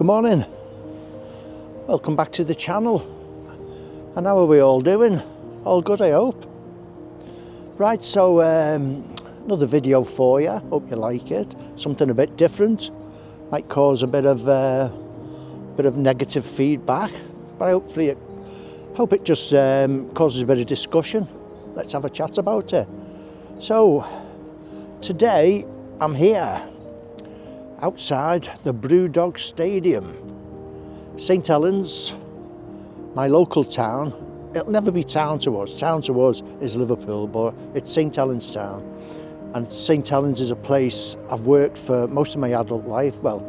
Good morning, welcome back to the channel. And how are we all doing? All good, I hope. Right, so another video for you, hope you like it. Something a bit different, might cause a bit of negative feedback, but I hope it just causes a bit of discussion. Let's have a chat about it. So today I'm here outside the Brewdog Stadium, St Helens, my local town. It'll never be town to us. Town to us is Liverpool, but it's St Helens Town. And St Helens is a place I've worked for most of my adult life. Well,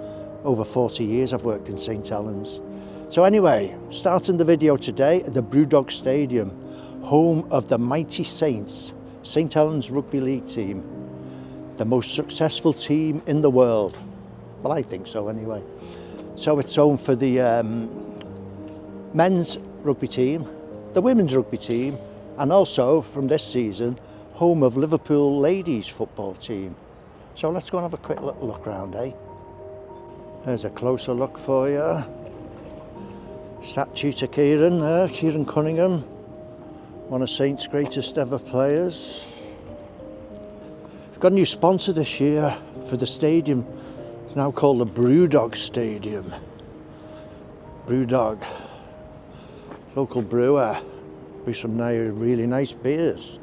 over 40 years I've worked in St Helens. So anyway, starting the video today at the Brewdog Stadium, home of the mighty Saints, St Helens Rugby League team, the most successful team in the world. Well, I think so anyway. So it's home for the men's rugby team, the women's rugby team, and also from this season, home of Liverpool ladies football team. So let's go and have a quick little look round, eh? There's a closer look for you. Statue to Kieran there, Kieran Cunningham, one of Saints' greatest ever players. We've got a new sponsor this year for the stadium. It's now called the Brewdog Stadium. Brewdog, local brewer, with some really nice beers.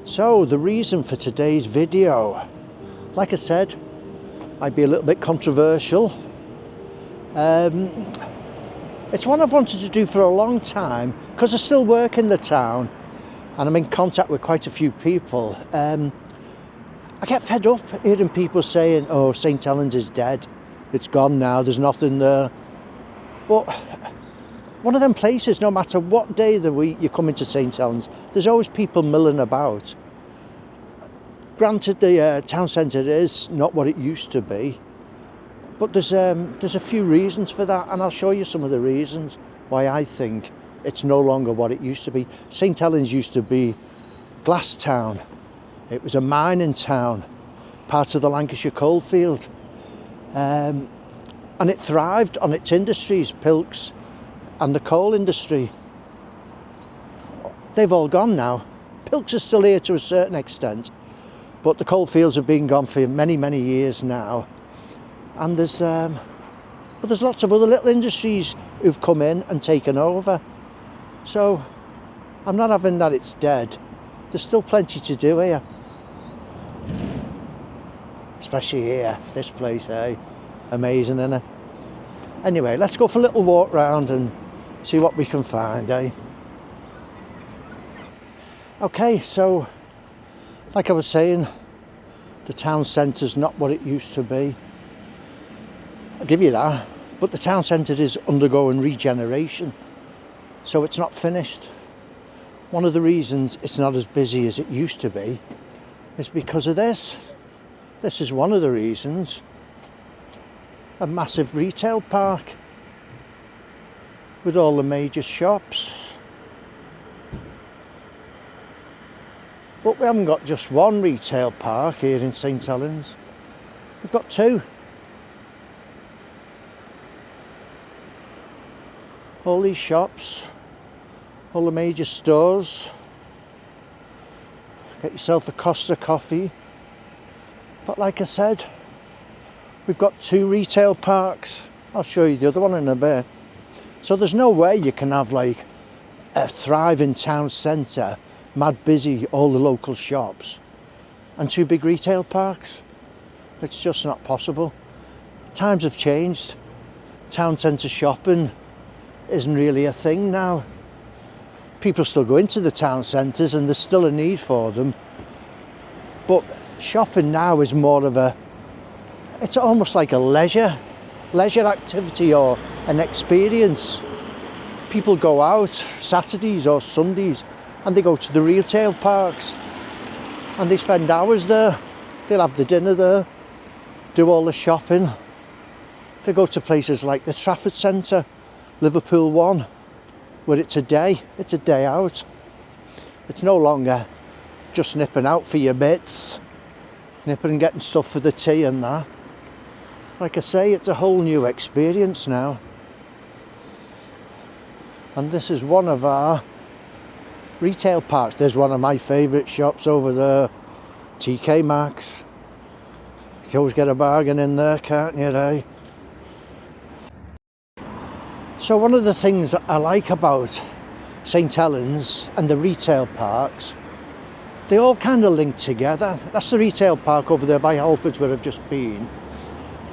So the reason for today's video, like I said, might be a little bit controversial. It's one I've wanted to do for a long time because I still work in the town and I'm in contact with quite a few people. I get fed up hearing people saying, oh, St Helens is dead, it's gone now, there's nothing there. But one of them places, no matter what day of the week you come into St Helens, there's always people milling about. Granted, the town centre is not what it used to be, but there's a few reasons for that, and I'll show you some of the reasons why I think it's no longer what it used to be. St Helens used to be glass town. It was a mining town, part of the Lancashire coalfield, and it thrived on its industries, Pilks and the coal industry. They've all gone now. Pilks is still here to a certain extent, but the coalfields have been gone for many, many years now. And there's lots of other little industries who've come in and taken over. So I'm not having that it's dead. There's still plenty to do here. Especially here, this place, eh? Amazing, isn't it? Anyway, let's go for a little walk round and see what we can find, eh? Okay, so like I was saying, the town centre's not what it used to be. I'll give you that, but the town centre is undergoing regeneration, so it's not finished. One of the reasons it's not as busy as it used to be is because of this. This is one of the reasons. A massive retail park with all the major shops. But we haven't got just one retail park here in St Helens. We've got two. All these shops, all the major stores. Get yourself a Costa coffee. But like I said, we've got two retail parks. I'll show you the other one in a bit. So there's no way you can have like a thriving town centre, mad busy, all the local shops, and two big retail parks. It's just not possible. Times have changed. Town centre shopping isn't really a thing now. People still go into the town centres and there's still a need for them. But shopping now is more of it's almost like a leisure activity or an experience. People go out Saturdays or Sundays and they go to the retail parks and they spend hours there. They'll have the dinner there, do all the shopping. They go to places like the Trafford Centre, Liverpool 1, where it's a day out. It's no longer just nipping out for your bits, nipping and getting stuff for the tea and that. like I say, it's a whole new experience now. And this is one of our retail parks. There's one of my favourite shops over there, TK Maxx. You can always get a bargain in there, can't you, eh? So one of the things that I like about St Helens and the retail parks, they all kind of link together. That's the retail park over there by Halfords where I've just been.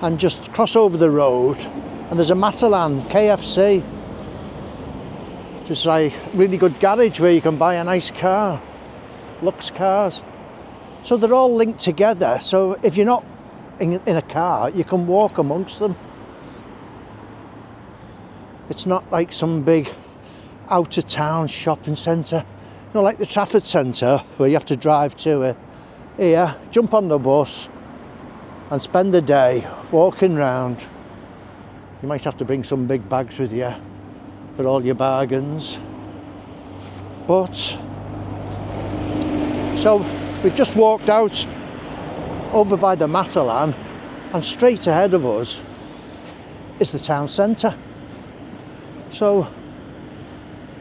And just cross over the road and there's a Matalan KFC. Just like really good garage where you can buy a nice car, Lux cars. So they're all linked together. So if you're not in a car, you can walk amongst them. It's not like some big out of town shopping centre. You know, like the Trafford Centre where you have to drive to it. Here, jump on the bus and spend the day walking round. You might have to bring some big bags with you for all your bargains. But, so we've just walked out over by the Matalan and straight ahead of us is the town centre. So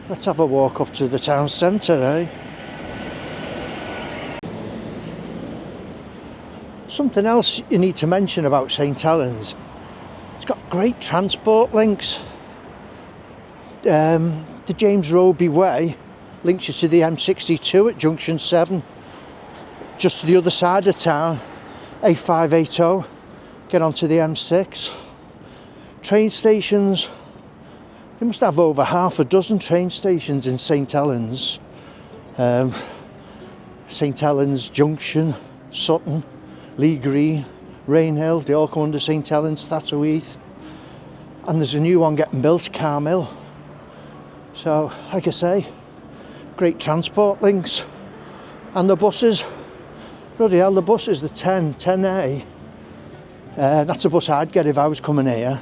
let's have a walk up to the town centre, eh? Something else you need to mention about St Helens, it's got great transport links. The James Roby Way links you to the M62 at junction 7, just to the other side of town, A580, get onto the M6. Train stations, they must have over half a dozen train stations in St Helens. St Helens Junction, Sutton, Lee Green, Rainhill, they all come under St Helens, Thatterweath. And there's a new one getting built, Carmill. So, like I say, great transport links. And the buses, bloody hell, the buses, the 10A, that's a bus I'd get if I was coming here.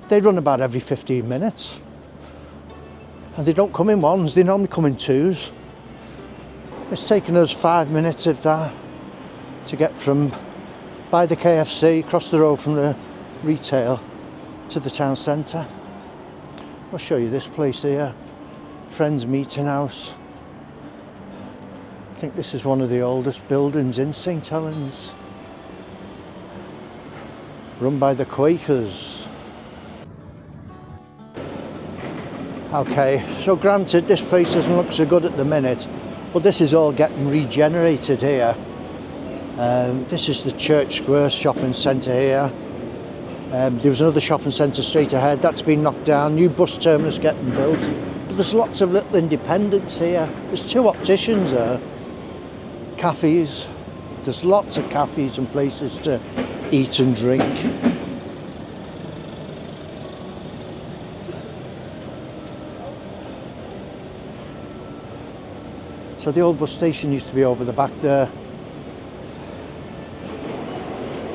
They run about every 15 minutes. And they don't come in ones, they normally come in twos. It's taken us 5 minutes of that to get from by the KFC, across the road from the retail to the town centre. I'll show you this place here, Friends Meeting House. I think this is one of the oldest buildings in St Helens. Run by the Quakers. Okay, so granted this place doesn't look so good at the minute, but this is all getting regenerated here. This is the Church Square shopping centre here. There was another shopping centre straight ahead, that's been knocked down, new bus terminus getting built. But there's lots of little independents here. There's 2 opticians there, cafes. There's lots of cafes and places to eat and drink. So the old bus station used to be over the back there.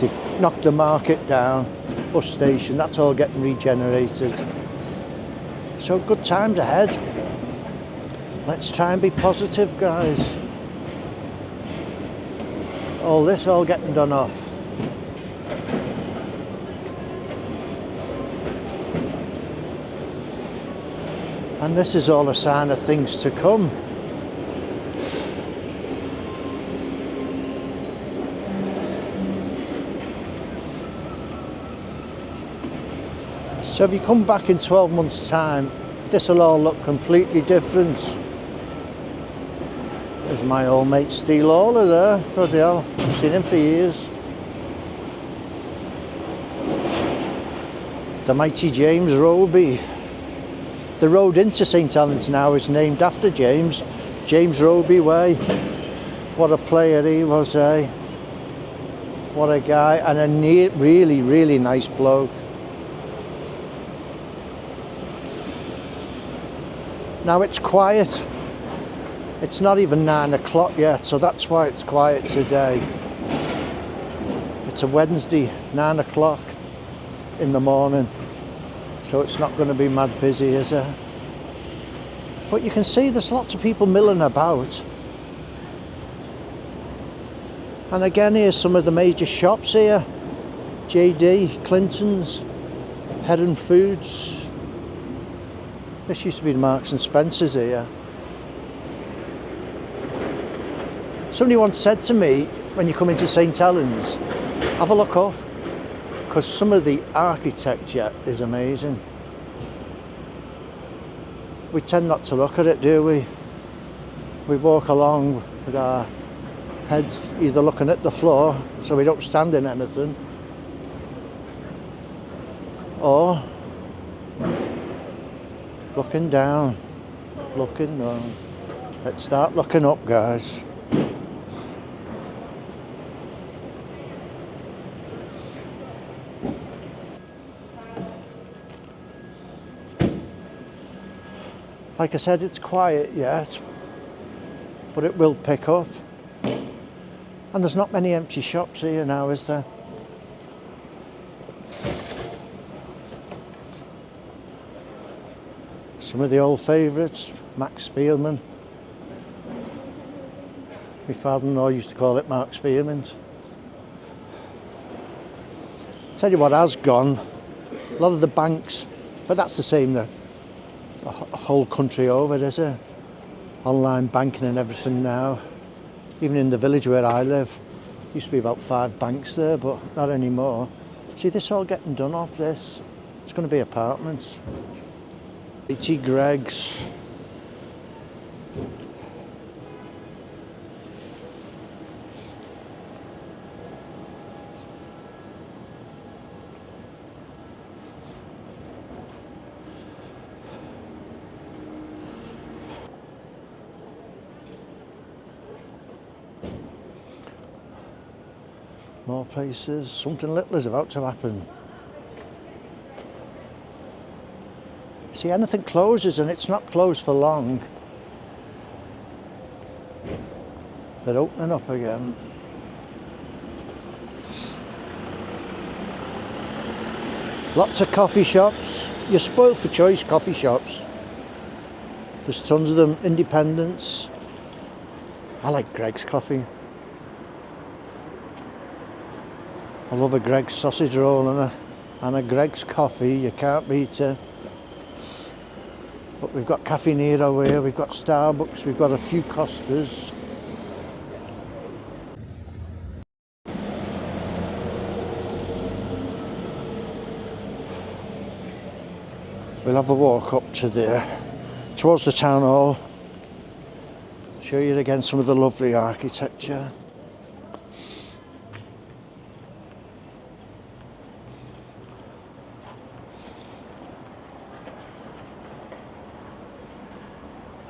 They've knocked the market down, bus station, that's all getting regenerated. So good times ahead. Let's try and be positive, guys. All this all getting done off. And this is all a sign of things to come. So if you come back in 12 months' time, this will all look completely different. There's my old mate Steve Lawler there, bloody hell, I've seen him for years. The mighty James Roby. The road into St Helens now is named after James Roby Way. What a player he was, eh? What a guy, and a really, really nice bloke. Now it's quiet. It's not even 9 o'clock yet, so that's why it's quiet today. It's a Wednesday, 9 o'clock in the morning, so it's not going to be mad busy, is it? But you can see there's lots of people milling about. And again, here's some of the major shops here. JD, Clinton's, Heron Foods. This used to be the Marks and Spencer's here. Somebody once said to me, when you come into St Helens, have a look up, because some of the architecture is amazing. We tend not to look at it, do we? We walk along with our heads either looking at the floor, so we don't stand in anything, or looking down, looking down. Let's start looking up, guys. Like I said, it's quiet yet, but it will pick up. And there's not many empty shops here now, is there? Some of the old favourites, Max Spielman. My father-in-law used to call it Mark Spearmint. Tell you what has gone, a lot of the banks, but that's the same the whole country over, is it? Online banking and everything now. Even in the village where I live, used to be about 5 banks there, but not anymore. See, this all getting done up, this. It's going to be apartments. A.T. Greg's. More places. Something little is about to happen. See, anything closes and it's not closed for long, they're opening up again. Lots of coffee shops. You're spoiled for choice, coffee shops. There's tons of them, independents. I like Greg's coffee. I love a Greg's sausage roll and a Greg's coffee. You can't beat it. But we've got Caffè Nero here, we've got Starbucks, we've got a few Costas. We'll have a walk up to there, towards the town hall. Show you again some of the lovely architecture.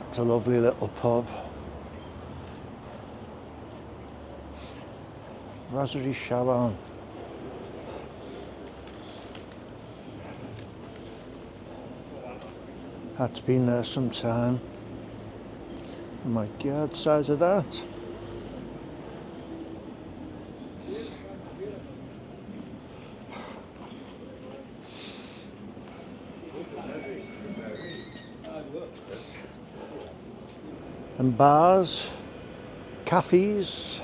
It's a lovely little pub. Brasserie Chalon. That's been there some time. Oh my God, the size of that. And bars, cafes,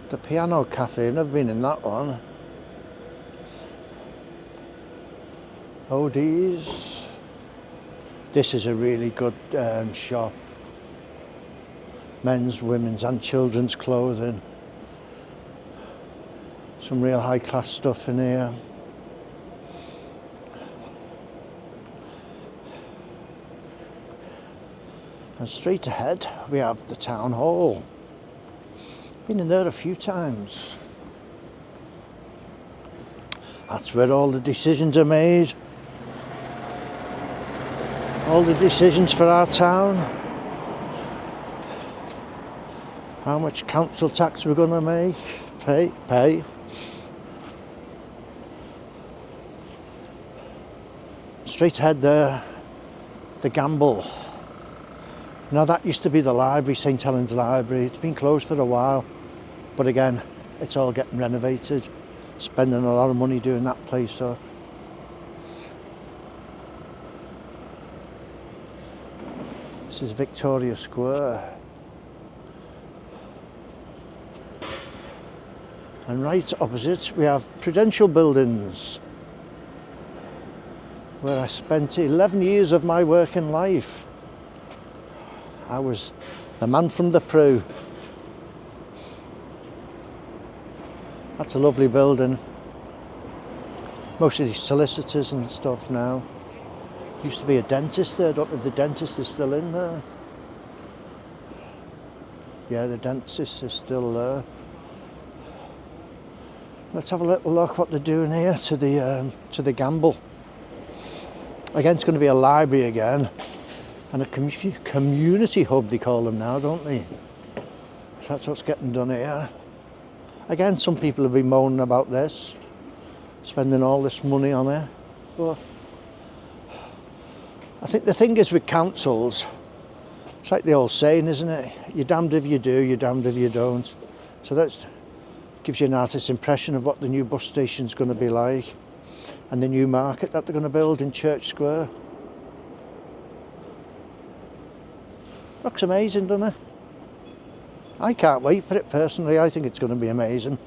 the Piano Cafe, I've never been in that one. ODs. This is a really good shop. Men's, women's and children's clothing. Some real high class stuff in here. And straight ahead we have the town hall. Been in there a few times. That's where all the decisions are made. All the decisions for our town. How much council tax we're going to make, pay. Straight ahead there, the Gamble. Now that used to be the library, St Helens Library. It's been closed for a while, but again, it's all getting renovated. Spending a lot of money doing that place up. This is Victoria Square. And right opposite we have Prudential Buildings, where I spent 11 years of my working life. I was the man from the Pru. That's a lovely building. Most of these solicitors and stuff now. Used to be a dentist there. I don't know if the dentist is still in there. Yeah, the dentist is still there. Let's have a little look what they're doing here to the gamble. Again, it's going to be a library again, and a community hub they call them now, don't they? So that's what's getting done here. Again, some people have been moaning about this, spending all this money on it. But I think the thing is with councils, it's like the old saying, isn't it? You're damned if you do, you're damned if you don't. So that gives you an artist's impression of what the new bus station's going to be like, and the new market that they're going to build in Church Square. Looks amazing, doesn't it? I can't wait for it personally. I think it's going to be amazing.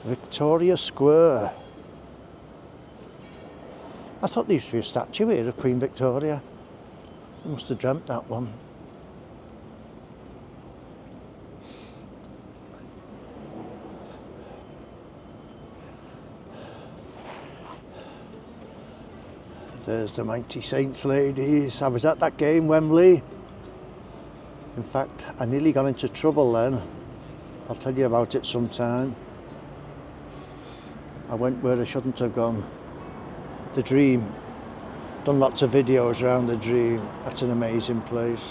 Victoria Square. I thought there used to be a statue here of Queen Victoria. I must have dreamt that one. There's the Mighty Saints ladies. I was at that game, Wembley. In fact, I nearly got into trouble then. I'll tell you about it sometime. I went where I shouldn't have gone. The Dream. Done lots of videos around the Dream. That's an amazing place.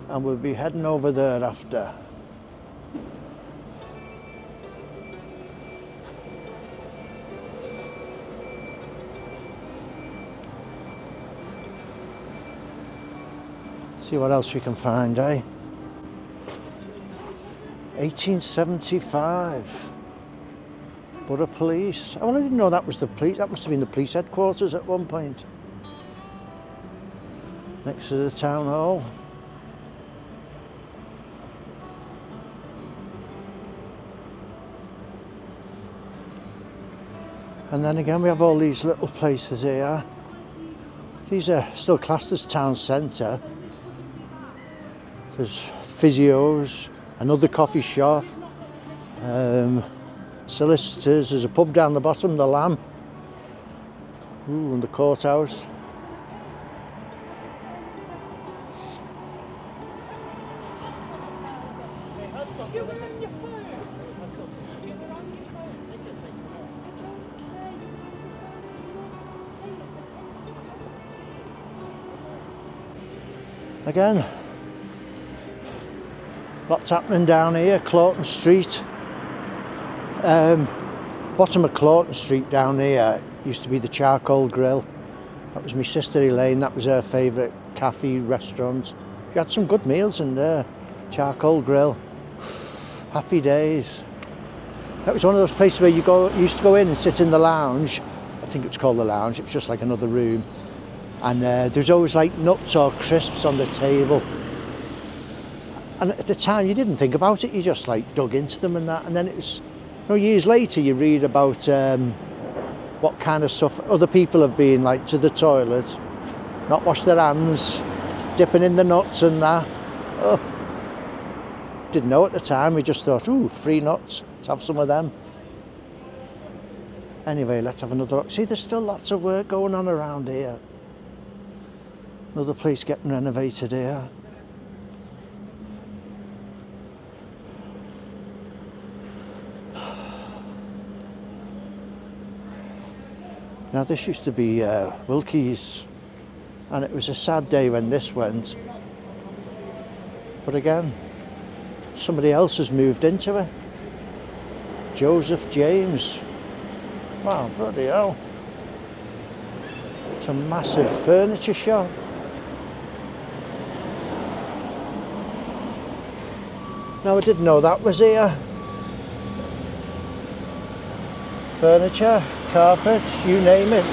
And we'll be heading over there after. See what else we can find, eh? 1875. Borough Police. Oh, well, I didn't know that was the police. That must have been the police headquarters at one point. Next to the town hall. And then again we have all these little places here. These are still classed as town centre. There's physios, another coffee shop, solicitors, there's a pub down the bottom, the Lamb. Ooh, and the courthouse. Again, lots happening down here. Clawton Street. Bottom of Clawton Street down here used to be the Charcoal Grill. That was my sister Elaine, that was her favourite cafe, restaurant. You had some good meals in there. Charcoal Grill. Happy days. That was one of those places where you used to go in and sit in the lounge. I think it was called the lounge, it was just like another room. And there's always like nuts or crisps on the table. And at the time you didn't think about it, you just like dug into them and that. And then it was, you know, years later you read about what kind of stuff other people have been like to the toilet, not washed their hands, dipping in the nuts and that. Oh, didn't know at the time, we just thought, ooh, free nuts, let's have some of them. Anyway, let's have another look. See, there's still lots of work going on around here. Another place getting renovated here. Now this used to be Wilkie's, and it was a sad day when this went. But again, somebody else has moved into it. Joseph James. Wow, bloody hell. It's a massive furniture shop. Now I didn't know that was here. Furniture, carpets, you name it.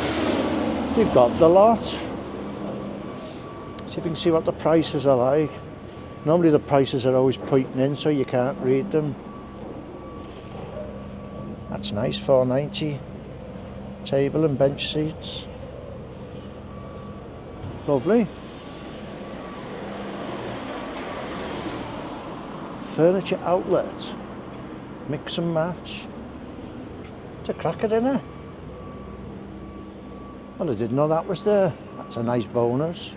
They've got the lot. See if you can see what the prices are like. Normally the prices are always pointing in so you can't read them. That's nice, £4.90. Table and bench seats. Lovely. Furniture outlet. Mix and match. It's a cracker, isn't it? Well, I didn't know that was there. That's a nice bonus.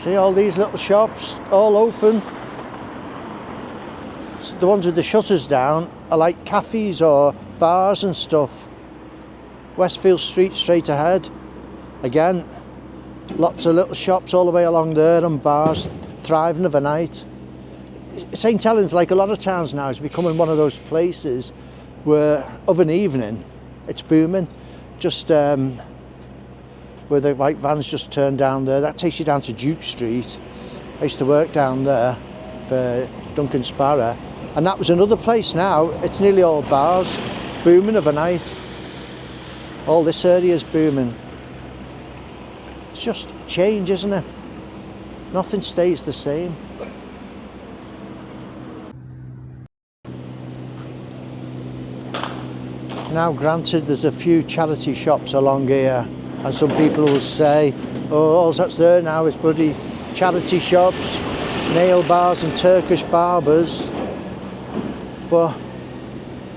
See all these little shops, all open. The ones with the shutters down are like cafes or bars and stuff. Westfield Street straight ahead. Again, lots of little shops all the way along there and bars thriving of a night. St Helens, like a lot of towns now, is becoming one of those places where of an evening it's booming. Just where the white vans just turn down there. That takes you down to Duke Street. I used to work down there for Duncan Sparrow, and that was another place. Now it's nearly all bars, booming of a night. All this area is booming. It's just change, isn't it? Nothing stays the same. Now granted, there's a few charity shops along here, and some people will say, oh, all that's there now is bloody charity shops, nail bars and Turkish barbers. But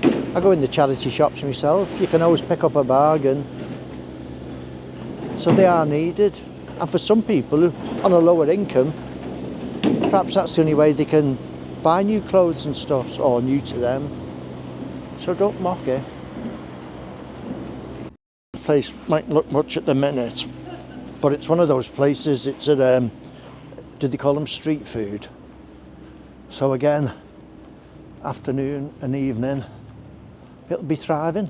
I go in the charity shops myself. You can always pick up a bargain. So they are needed. And for some people on a lower income, perhaps that's the only way they can buy new clothes and stuff, or new to them. So don't mock it. The place might look much at the minute, but it's one of those places. It's at did they call them street food? So again, afternoon and evening, it'll be thriving.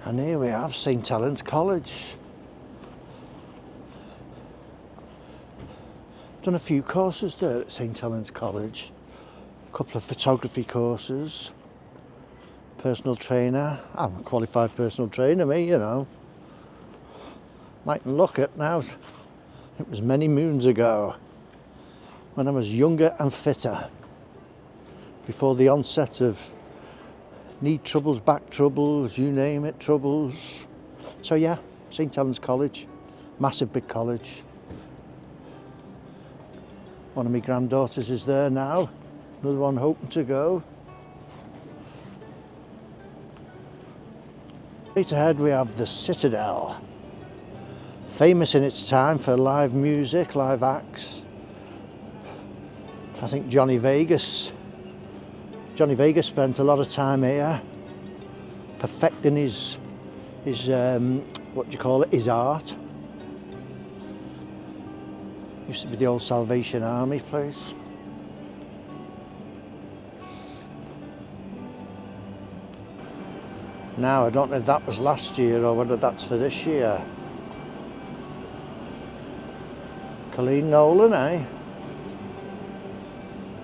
And here we have St Helens College. Done a few courses there at St Helens College. A couple of photography courses. Personal trainer. I'm a qualified personal trainer, me, you know. Mightn't look it now. It was many moons ago, when I was younger and fitter, before the onset of knee troubles, back troubles, you name it, troubles. So yeah, St Helens College, massive big college. One of my granddaughters is there now, another one hoping to go. Straight ahead we have the Citadel, famous in its time for live music, live acts. I think Johnny Vegas spent a lot of time here, perfecting his what do you call it, his art. Used to be the old Salvation Army place. Now I don't know if that was last year or whether that's for this year. Colleen Nolan, eh?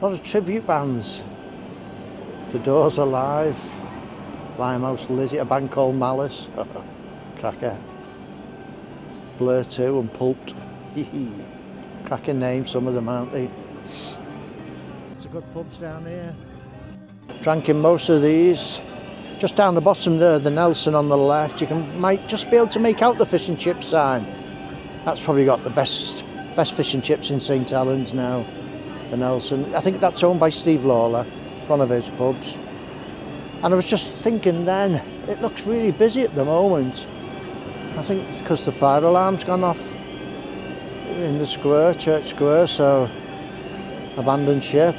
A lot of tribute bands. The Doors are live. Limehouse Lizzie, a band called Malice. Cracker. Blur 2 and Pulped. Cracking names, some of them, aren't they? It's a good pubs down here. Drank in most of these. Just down the bottom there, the Nelson on the left, you might just be able to make out the fish and chip sign. That's probably got the best fish and chips in St Helens now, the Nelson. I think that's owned by Steve Lawler, one of his pubs. And I was just thinking then, it looks really busy at the moment. I think it's because the fire alarm's gone off in the square, Church Square, so abandoned ship.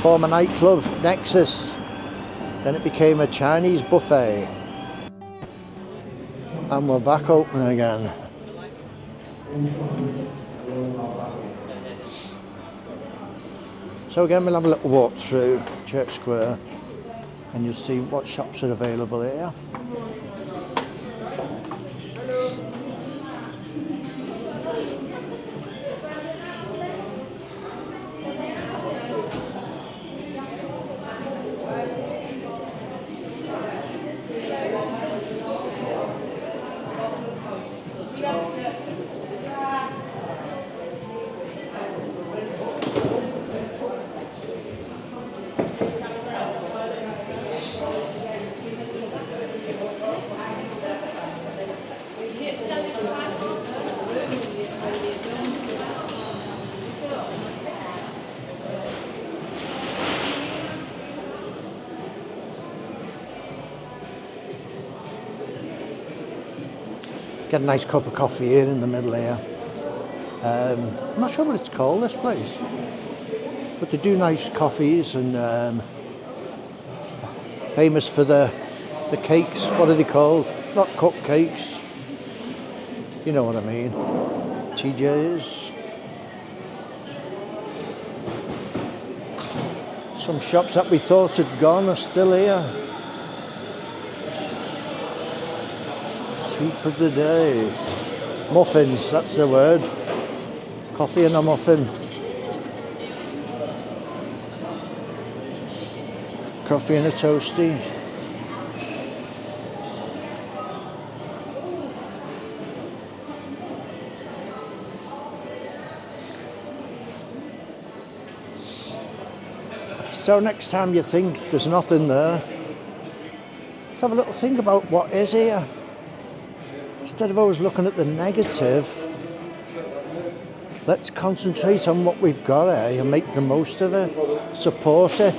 Former nightclub, Nexus. Then it became a Chinese buffet. And we're back open again. So again, we'll have a little walk through Church Square and you'll see what shops are available here. Get a nice cup of coffee here in the middle here. I'm not sure what it's called, this place, but they do nice coffees and famous for the cakes. What are they called? Not cupcakes. You know what I mean. TJ's. Some shops that we thought had gone are still here. Soup of the day. Muffins, that's the word. Coffee and a muffin. Coffee and a toastie. So next time you think there's nothing there, let's have a little think about what is here. Instead of always looking at the negative, let's concentrate on what we've got here and make the most of it, support it.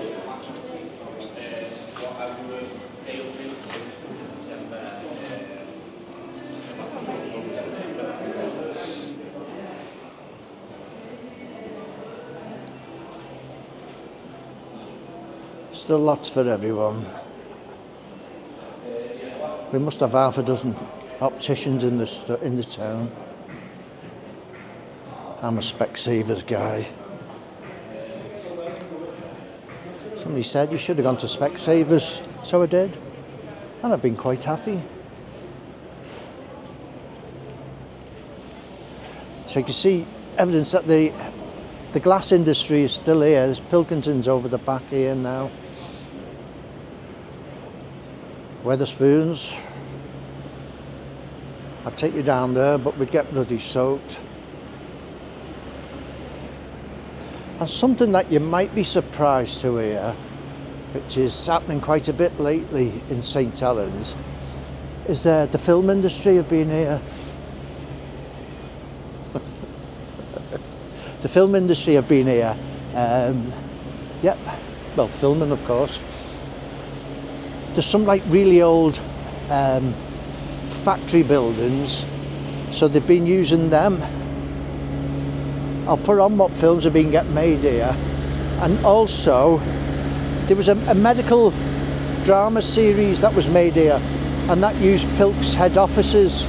Still lots for everyone. We must have half a dozen opticians in the town. I'm a Specsavers guy. Somebody said you should have gone to Specsavers, so I did, and I've been quite happy. So you can see evidence that the glass industry is still here. There's Pilkingtons over the back here now. Weatherspoons. I'd take you down there, but we'd get bloody soaked. And something that you might be surprised to hear, which is happening quite a bit lately in St Helens, is the film industry have been here. The film industry have been here. Yep, well, filming of course. There's some like really old factory buildings, so they've been using them. I'll put on what films have been getting made here. And also there was a medical drama series that was made here, and that used Pilk's head offices.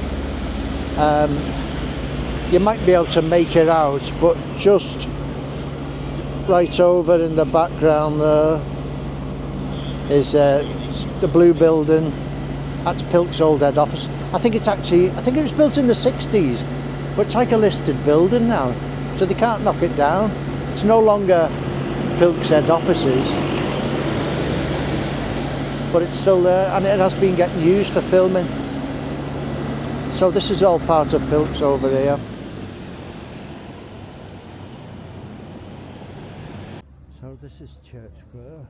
You might be able to make it out, but just right over in the background there is the blue building. That's Pilk's old head office. I think it was built in the 60s, but it's like a listed building now, so they can't knock it down. It's no longer Pilk's head offices, but it's still there, and it has been getting used for filming. So this is all part of Pilk's over here. So this is Church Square.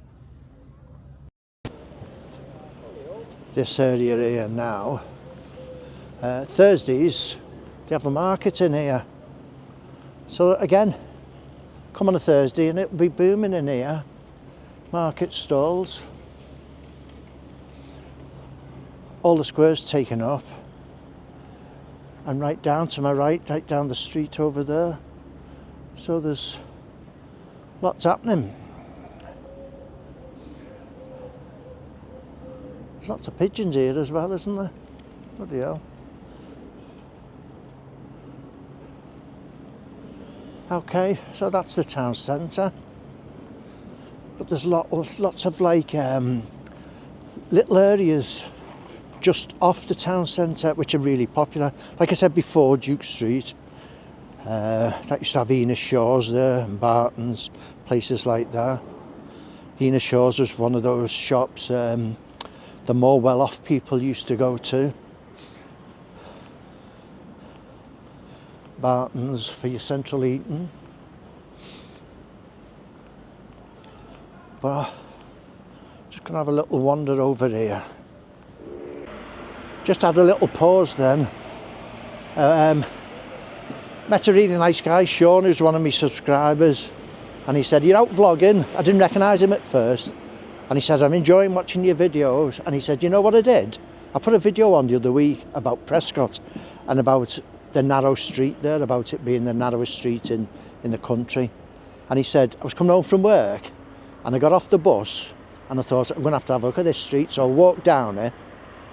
This area here now. Thursdays they have a market in here. So again, come on a Thursday and it'll be booming in here. Market stalls. All the squares taken up. And right down to my right down the street over there. So there's lots happening. There's lots of pigeons here as well, isn't there? Bloody hell. Okay, so that's the town centre. But there's lots of like little areas just off the town centre which are really popular. Like I said before, Duke Street. That used to have Ina Shaw's there and Barton's, places like that. Ina Shaw's was one of those shops the more well-off people used to go to. Barton's for your central eating. But just gonna have a little wander over here. Just had a little pause then. Met a really nice guy, Sean, who's one of my subscribers, and he said, "You're out vlogging." I didn't recognise him at first, and he said, "I'm enjoying watching your videos." And he said, "You know what I did? I put a video on the other week about Prescott and about the narrow street there, about it being the narrowest street in the country." And he said, "I was coming home from work and I got off the bus and I thought, I'm going to have a look at this street." So I walked down it,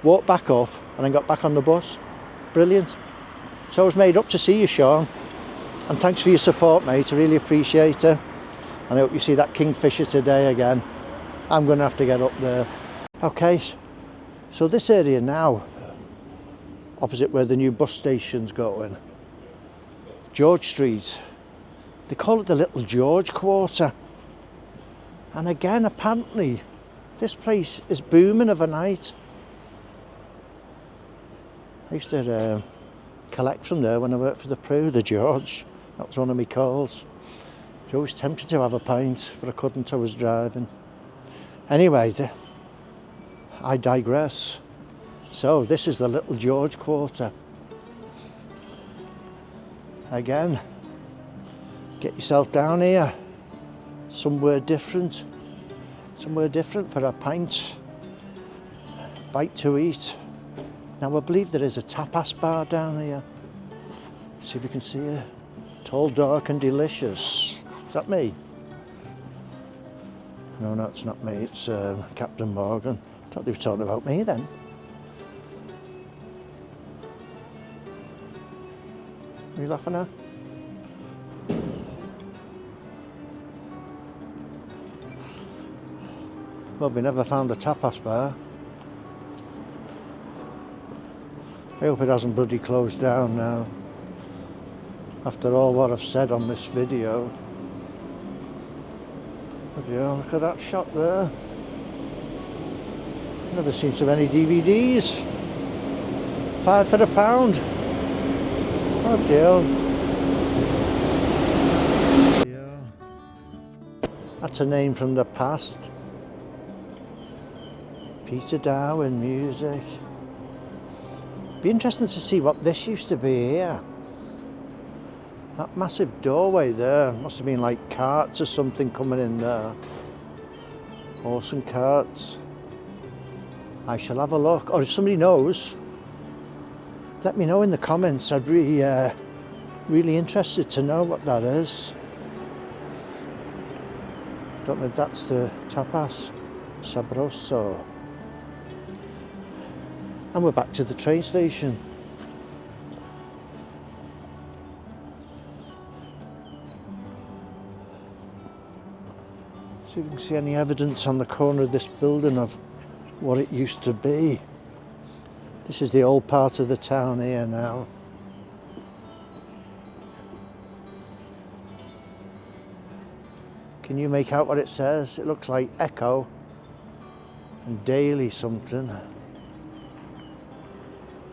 walked back up, and then got back on the bus. Brilliant. So I was made up to see you, Sean, and thanks for your support, mate. I really appreciate it, and I hope you see that kingfisher today again. I'm going to have to get up there. Okay, so this area now, opposite where the new bus station's going, George Street, they call it the Little George Quarter. And again, apparently, this place is booming of a night. I used to collect from there when I worked for the George. That was one of my calls. I was always tempted to have a pint, but I couldn't, I was driving. Anyway, I digress. So this is the Little George Quarter. Again, get yourself down here. Somewhere different for a pint, bite to eat. Now I believe there is a tapas bar down here. See if we can see it. Tall, dark and delicious. Is that me? No, it's not me, it's Captain Morgan. I thought they were talking about me then. Are you laughing at? Well, we never found a tapas bar. I hope it hasn't bloody closed down now. After all what I've said on this video. Bloody hell, look at that shop there. Never seen so many DVDs. £5 for £1. Oh dear. That's a name from the past. Peter Darwin music. Be interesting to see what this used to be here. That massive doorway there must have been like carts or something coming in there. Horse and carts. I shall have a look, or if somebody knows, let me know in the comments. I'd really interested to know what that is. Don't know if that's the tapas sabroso. And we're back to the train station. See if we can see any evidence on the corner of this building of what it used to be. This is the old part of the town here now. Can you make out what it says? It looks like Echo and Daily something.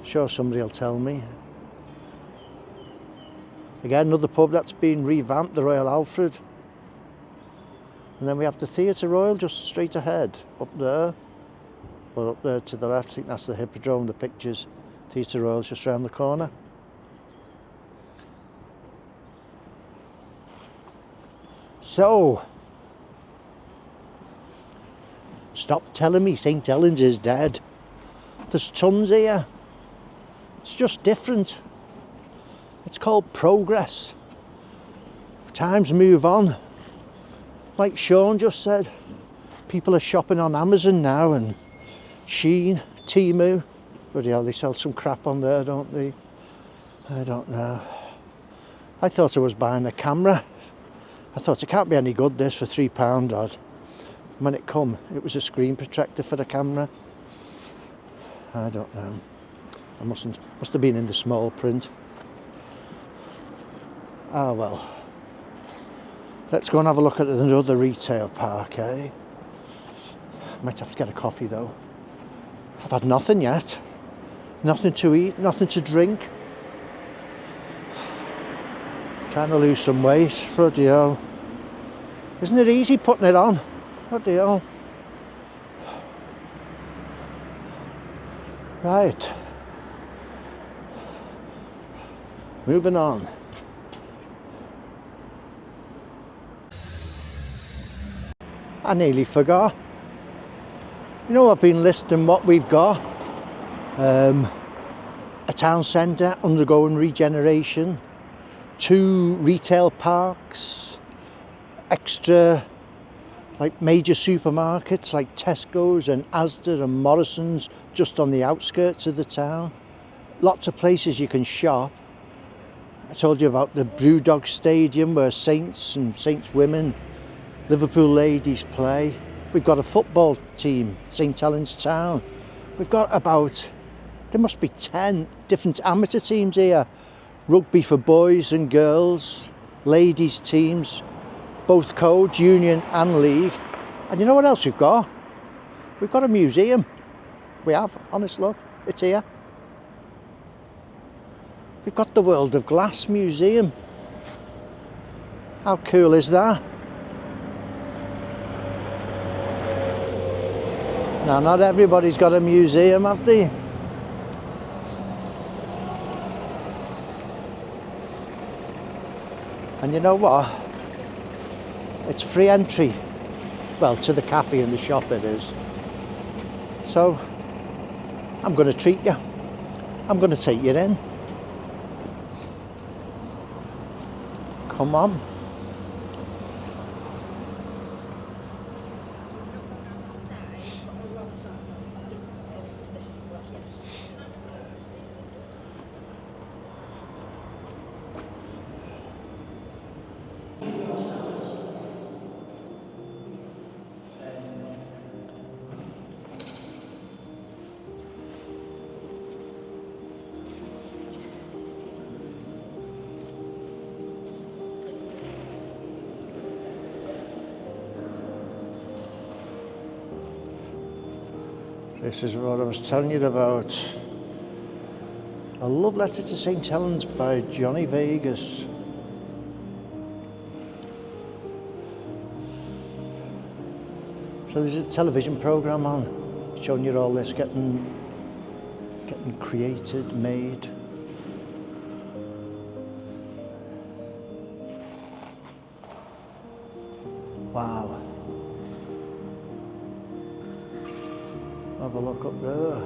Sure somebody will tell me. Again, another pub that's been revamped, the Royal Alfred. And then we have the Theatre Royal just straight ahead, up there. Well, up there to the left, I think that's the Hippodrome, the pictures. Theatre Royal's just round the corner. So, stop telling me St Helens is dead. There's tons here. It's just different. It's called progress. Times move on. Like Sean just said, people are shopping on Amazon now and Shein, Temu. Bloody hell, they sell some crap on there, don't they? I don't know. I thought I was buying a camera. I thought it can't be any good, this, for £3 odd. When it come, it was a screen protector for the camera. I don't know. I must have been in the small print. Ah well. Let's go and have a look at another retail park, eh? Might have to get a coffee though. I've had nothing yet. Nothing to eat, nothing to drink. Trying to lose some weight, bloody hell. Isn't it easy putting it on? Bloody hell. Right. Moving on. I nearly forgot. You know, I've been listing what we've got. A town centre undergoing regeneration. 2 retail parks. Extra, like, major supermarkets like Tesco's and Asda and Morrison's just on the outskirts of the town. Lots of places you can shop. I told you about the Brewdog Stadium where Saints and Saints women, Liverpool ladies play. We've got a football team, St Helens Town. We've got about, there must be 10 different amateur teams here. Rugby for boys and girls, ladies teams, both codes, union and league. And you know what else we've got? We've got a museum. We have, honest look, it's here. We've got the World of Glass Museum. How cool is that? Now, not everybody's got a museum, have they? And you know what? It's free entry. Well, to the cafe and the shop it is. So, I'm going to treat you. I'm going to take you in. Come on. This is what I was telling you about. A love letter to St Helens by Johnny Vegas. So there's a television programme on showing you all this getting created, made. Wow. Have a look up there.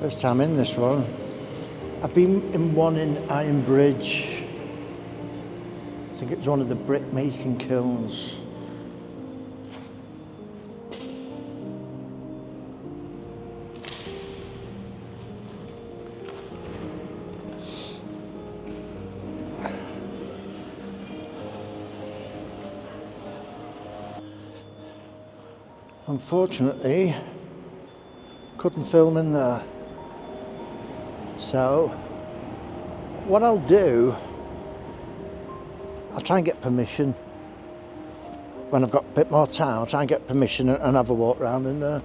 First time in this one. I've been in one in Iron Bridge. I think it was one of the brick making kilns. Unfortunately, couldn't film in there. So, what I'll do, I'll try and get permission. When I've got a bit more time, I'll try and get permission and have a walk around in there.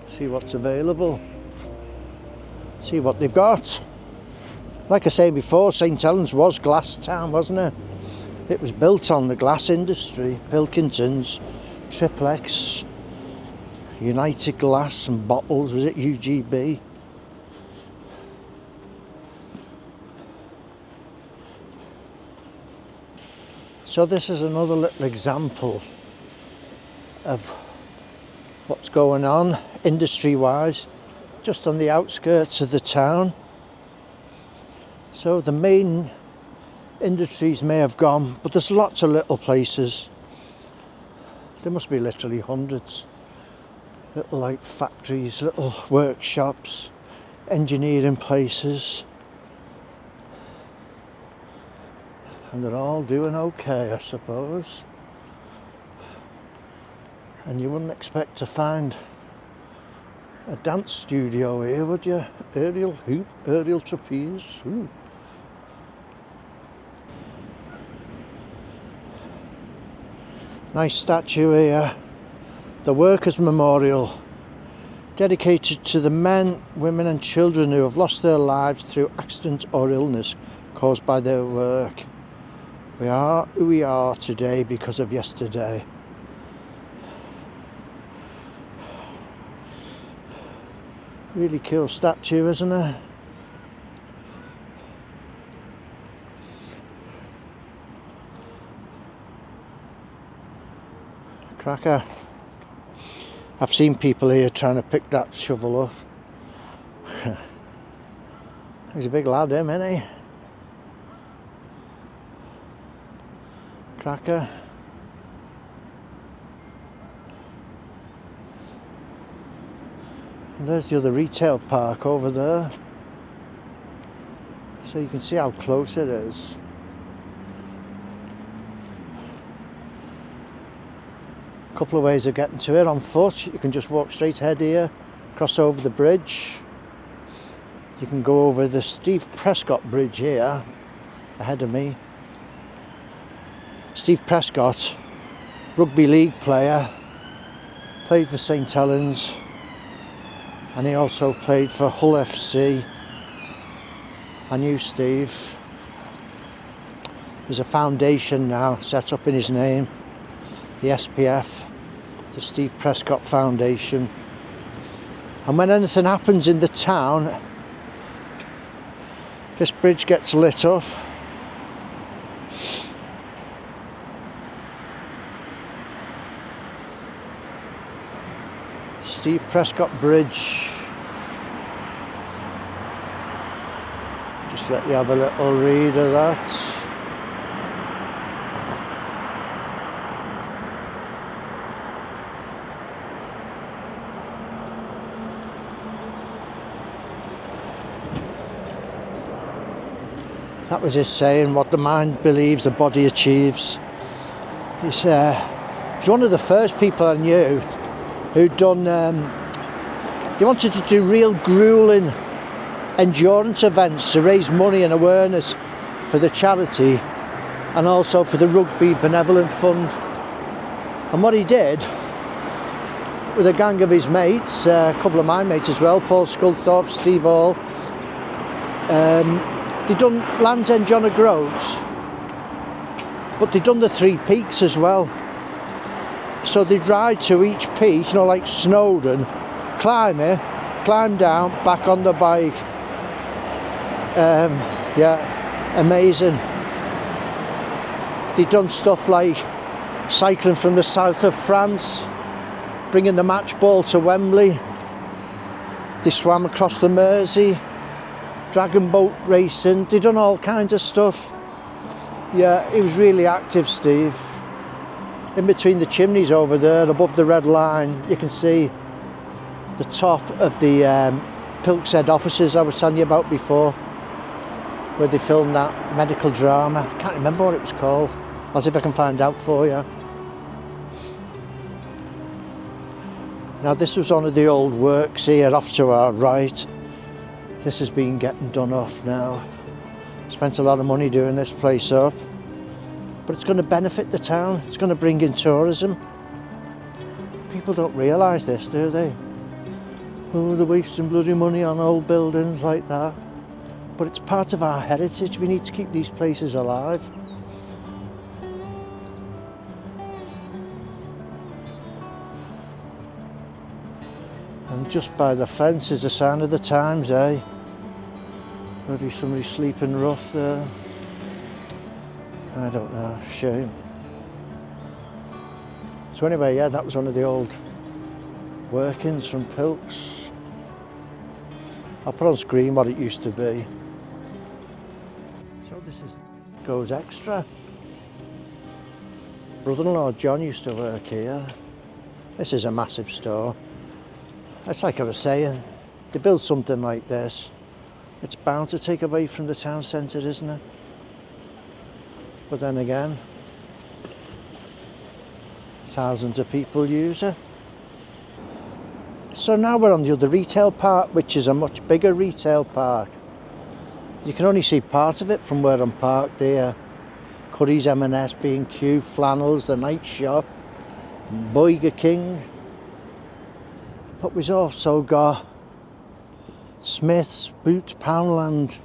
See what's available. See what they've got. Like I was saying before, St Helens was glass town, wasn't it? It was built on the glass industry. Pilkingtons, Triplex, United Glass and Bottles, was it UGB? So this is another little example of what's going on industry-wise, just on the outskirts of the town. So the main Industries may have gone, but there's lots of little places. There must be literally hundreds. Little like factories, little workshops, engineering places. And they're all doing okay, I suppose. And you wouldn't expect to find a dance studio here, would you? Aerial hoop, aerial trapeze. Ooh. Nice statue here. The Workers' Memorial, dedicated to the men, women and children who have lost their lives through accident or illness caused by their work. We are who we are today because of yesterday. Really cool statue, isn't it? Cracker. I've seen people here trying to pick that shovel up. He's a big lad, him, isn't he? Cracker. And there's the other retail park over there. So you can see how close it is. A couple of ways of getting to it on foot. You can just walk straight ahead here, cross over the bridge. You can go over the Steve Prescott Bridge here, ahead of me. Steve Prescott, rugby league player, played for St Helens, and he also played for Hull FC. I knew Steve. There's a foundation now set up in his name, the SPF, the Steve Prescott Foundation. And when anything happens in the town, this bridge gets lit up. Steve Prescott Bridge. Just let you have a little read of that. That was his saying, what the mind believes, the body achieves. He's one of the first people I knew who'd done, they wanted to do real grueling endurance events to raise money and awareness for the charity and also for the Rugby Benevolent Fund. And what he did, with a gang of his mates, a couple of my mates as well, Paul Sculthorpe, Steve Hall, they'd done Land's End John O'Groats, but they'd done the 3 peaks as well. So they'd ride to each peak, you know, like Snowdon, climb it, climb down, back on the bike. Yeah, amazing. They'd done stuff like cycling from the south of France, bringing the match ball to Wembley. They swam across the Mersey, dragon boat racing. They'd done all kinds of stuff. Yeah, he was really active, Steve. In between the chimneys over there, above the red line, you can see the top of the Pilk's head offices I was telling you about before, where they filmed that medical drama. I can't remember what it was called. I'll see if I can find out for you. Now this was one of the old works here off to our right. This has been getting done off now. Spent a lot of money doing this place up. But it's going to benefit the town. It's going to bring in tourism. People don't realise this, do they? Oh, they're wasting bloody money on old buildings like that. But it's part of our heritage. We need to keep these places alive. And just by the fence is a sign of the times, eh? Maybe somebody sleeping rough there. I don't know, shame. So anyway, yeah, that was one of the old workings from Pilk's. I'll put on screen what it used to be. So this is goes extra. Brother-in-law John used to work here. This is a massive store. It's like I was saying, to build something like this, it's bound to take away from the town centre, isn't it? But then again, thousands of people use it. So now we're on the other retail park, which is a much bigger retail park. You can only see part of it from where I'm parked here. Curry's, M&S, B&Q, Flannels, the night shop, Burger King. But we've also got Smith's, Boots, Poundland.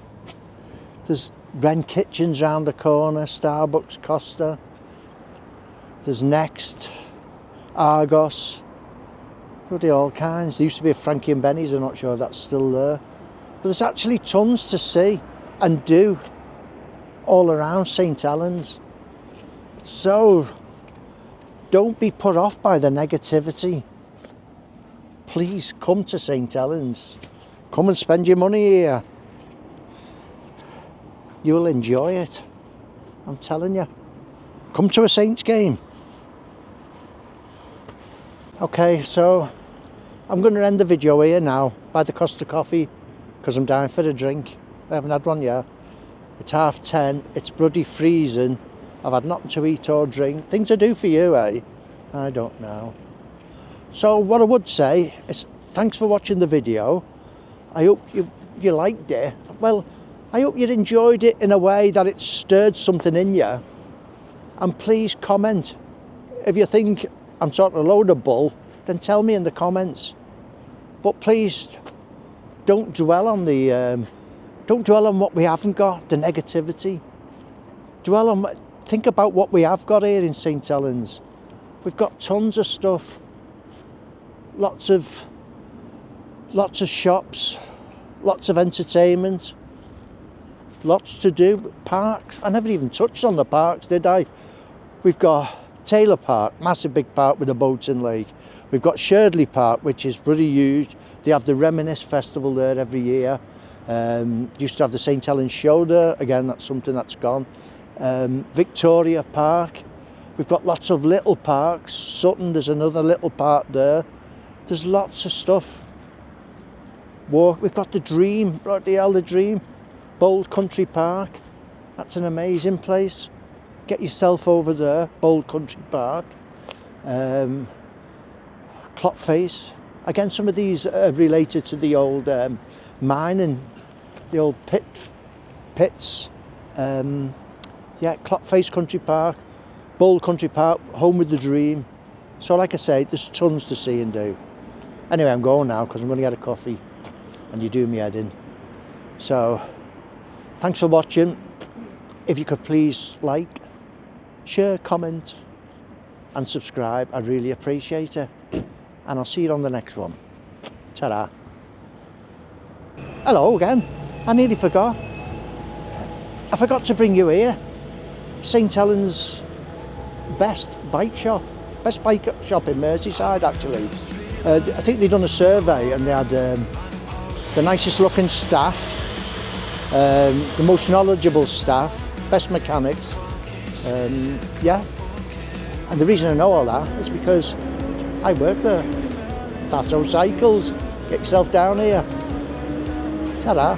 There's Wren Kitchens round the corner, Starbucks, Costa. There's Next, Argos. Bloody all kinds. There used to be a Frankie and Benny's, I'm not sure if that's still there. But there's actually tons to see and do all around St Helens. So don't be put off by the negativity. Please come to St Helens. Come and spend your money here. You will enjoy it. I'm telling you. Come to a Saints game. Okay, so I'm going to end the video here now by the Costa Coffee because I'm down for a drink. I haven't had one yet. It's 10:30. It's bloody freezing. I've had nothing to eat or drink. Things to do for you, eh? I don't know. So what I would say is thanks for watching the video. I hope you liked it. Well, I hope you enjoyed it in a way that it stirred something in you. And please comment. If you think I'm talking a load of bull, then tell me in the comments. But please don't dwell on what we haven't got, the negativity. Think about what we have got here in St Helens. We've got tons of stuff. Lots of shops, lots of entertainment, lots to do. Parks. I never even touched on the parks, did I? We've got Taylor Park, massive big park with a boating lake. We've got Sherdley Park, which is pretty huge. They have the Reminisce Festival there every year. Used to have the St Helens Show there. Again, that's something that's gone. Victoria Park. We've got lots of little parks. Sutton, there's another little park there. There's lots of stuff. We've got the Dream, bloody hell, the Dream. Bold Country Park. That's an amazing place. Get yourself over there, Bold Country Park. Clock Face. Again, some of these are related to the old mining, the old pits. Yeah, Clock Face Country Park, Bold Country Park, home with the Dream. So like I say, there's tons to see and do. Anyway, I'm going now because I'm going to get a coffee and you do me head in. So, thanks for watching. If you could please like, share, comment and subscribe, I'd really appreciate it. And I'll see you on the next one. Ta-da. Hello again. I nearly forgot. I forgot to bring you here. St Helens best bike shop in Merseyside actually. I think they'd done a survey and they had the nicest looking staff, the most knowledgeable staff, best mechanics, yeah. And the reason I know all that is because I work there. Tato Cycles, get yourself down here. Ta-da.